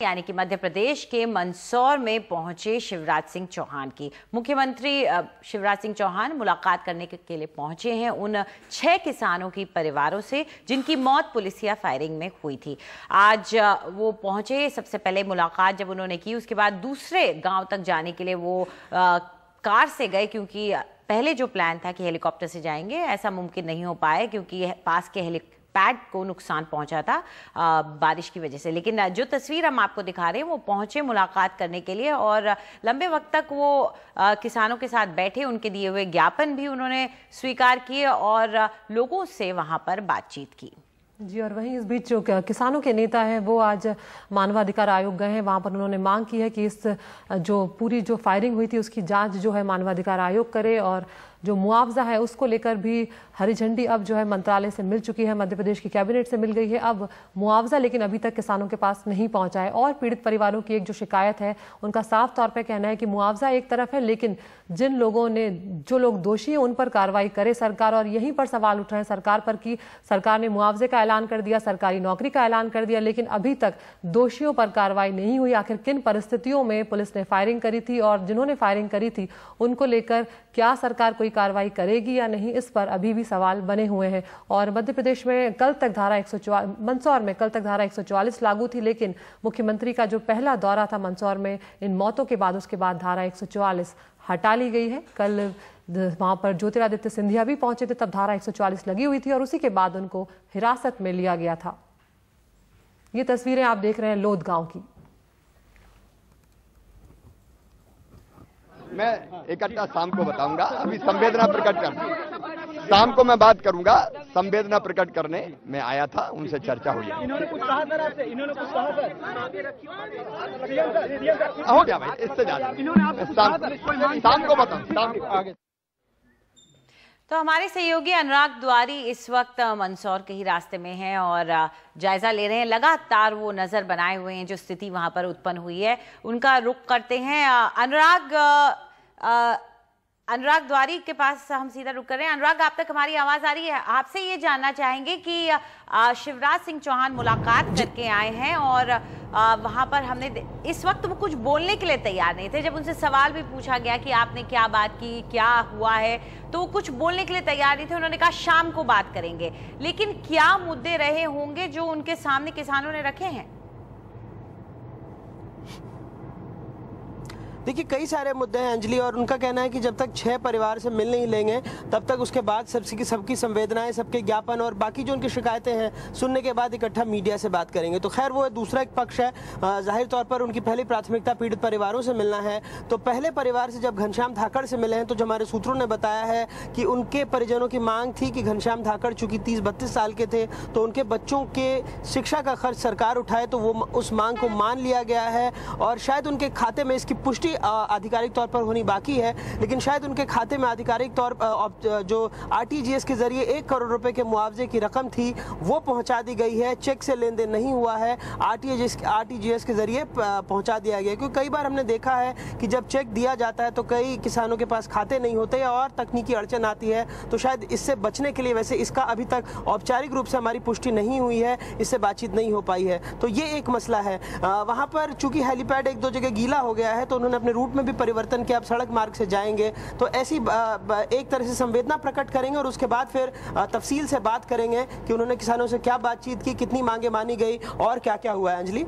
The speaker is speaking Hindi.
यानी कि मध्य प्रदेश के मंदसौर में पहुंचे शिवराज सिंह चौहान की। मुख्यमंत्री शिवराज सिंह चौहान मुलाकात करने के लिए पहुंचे हैं उन 6 किसानों की परिवारों से जिनकी मौत पुलिसिया फायरिंग में हुई थी। आज वो पहुंचे, सबसे पहले मुलाकात जब उन्होंने की उसके बाद दूसरे गांव तक जाने के लिए वो कार से गए, क्योंकि पहले जो प्लान था कि हेलीकॉप्टर से जाएंगे ऐसा मुमकिन नहीं हो पाया क्योंकि पास के पैड को नुकसान पहुंचा था बारिश की वजह से। लेकिन जो तस्वीर हम आपको दिखा रहे हैं वो पहुंचे मुलाकात करने के लिए और लंबे वक्त तक वो किसानों के साथ बैठे, उनके दिए हुए ज्ञापन भी उन्होंने स्वीकार किए और लोगों से वहां पर बातचीत की। जी, और वहीं इस बीच जो किसानों के नेता हैं वो आज मानवाधिकार आयोग गए हैं। वहां पर उन्होंने मांग की है कि इस जो पूरी जो फायरिंग हुई थी उसकी जांच जो है मानवाधिकार आयोग करे और जो मुआवजा है उसको लेकर भी हरी झंडी अब जो है मंत्रालय से मिल चुकी है, मध्य प्रदेश की कैबिनेट से मिल गई है अब मुआवजा, लेकिन अभी तक किसानों के पास नहीं पहुंचा है। और पीड़ित परिवारों की एक जो शिकायत है उनका साफ तौर पर कहना है कि मुआवजा एक तरफ है लेकिन जिन लोगों ने, जो लोग दोषी हैं उन पर कार्रवाई करे सरकार। और यहीं पर सवाल उठ रहे हैं सरकार पर कि सरकार ने मुआवजे का ऐलान कर दिया, सरकारी नौकरी का ऐलान कर दिया, लेकिन अभी तक दोषियों पर कार्रवाई नहीं हुई। आखिर किन परिस्थितियों में पुलिस ने फायरिंग करी थी और जिन्होंने फायरिंग करी थी उनको लेकर क्या सरकार कोई कार्रवाई करेगी या नहीं, इस पर अभी भी सवाल बने हुए हैं। और मध्य प्रदेश में कल तक धारा 144, मंदसौर में कल तक धारा 144 लागू थी, लेकिन मुख्यमंत्री का जो पहला दौरा था मंदसौर में इन मौतों के बाद, उसके बाद धारा 144 हटा ली गई है। कल वहां पर ज्योतिरादित्य सिंधिया भी पहुंचे थे, तब धारा 144 लगी हुई थी और उसी के बाद उनको हिरासत में लिया गया था। ये तस्वीरें आप देख रहे हैं लोध गांव की। मैं इकट्ठा शाम को बताऊंगा, अभी संवेदना प्रकट कर शाम को मैं बात करूंगा। संवेदना प्रकट करने में आया था, उनसे चर्चा हुई। इन्होंने कुछ कहा सर आपसे? इन्होंने कुछ कहा सर? हो गया भाई, इससे ज्यादा शाम को बताऊं। आगे तो हमारे सहयोगी अनुराग द्वारी इस वक्त मंदसौर के ही रास्ते में हैं और जायजा ले रहे हैं। लगातार वो नजर बनाए हुए हैं जो स्थिति वहां पर उत्पन्न हुई है, उनका रुख करते हैं। अनुराग द्वारी के पास हम सीधा रुक कर रहे हैं। अनुराग, आप तक हमारी आवाज आ रही है? आपसे ये जानना चाहेंगे कि शिवराज सिंह चौहान मुलाकात करके आए हैं और वहां पर हमने इस वक्त वो कुछ बोलने के लिए तैयार नहीं थे। जब उनसे सवाल भी पूछा गया कि आपने क्या बात की, क्या हुआ है, तो वो कुछ बोलने के लिए तैयार नहीं थे। उन्होंने कहा शाम को बात करेंगे। लेकिन क्या मुद्दे रहे होंगे जो उनके सामने किसानों ने रखे हैं? देखिए, कई सारे मुद्दे हैं अंजलि, और उनका कहना है कि जब तक 6 परिवार से मिल नहीं लेंगे तब तक उसके बाद सबकी संवेदनाएं, सबके ज्ञापन और बाकी जो उनकी शिकायतें हैं सुनने के बाद इकट्ठा मीडिया से बात करेंगे। तो खैर वो दूसरा एक पक्ष है। जाहिर तौर पर उनकी पहली प्राथमिकता पीड़ित परिवारों से मिलना है। तो पहले परिवार से जब घनश्याम धाकड़ से मिले हैं तो जो हमारे सूत्रों ने बताया है कि उनके परिजनों की मांग थी कि घनश्याम धाकड़ चूंकि 30-32 साल के थे तो उनके बच्चों के शिक्षा का खर्च सरकार उठाए, तो वो उस मांग को मान लिया गया है और शायद उनके खाते में इसकी पुष्टि आधिकारिक तौर पर होनी बाकी है, लेकिन शायद उनके खाते में आधिकारिक तौर पर जो आरटीजीएस के जरिए 1 करोड़ रुपए के मुआवजे की रकम थी वो पहुंचा दी गई है। चेक से लेन देन नहीं हुआ है, आरटीजीएस के जरिए पहुंचा दिया गया। क्योंकि कई बार हमने देखा है कि जब चेक दिया जाता है तो कई किसानों के पास खाते नहीं होते और तकनीकी अड़चन आती है, तो शायद इससे बचने के लिए, वैसे इसका अभी तक औपचारिक रूप से हमारी पुष्टि नहीं हुई है, इससे बातचीत नहीं हो पाई है, तो ये एक मसला है। वहां पर चूंकि हेलीपैड 1-2 जगह गीला हो गया है तो उन्होंने अपने रूट में भी परिवर्तन किया, आप सड़क मार्ग से जाएंगे। तो ऐसी एक तरह से संवेदना प्रकट करेंगे और उसके बाद फिर तफसील से बात करेंगे कि उन्होंने किसानों से क्या बातचीत की, कितनी मांगे मानी गई और क्या क्या हुआ है। अंजलि।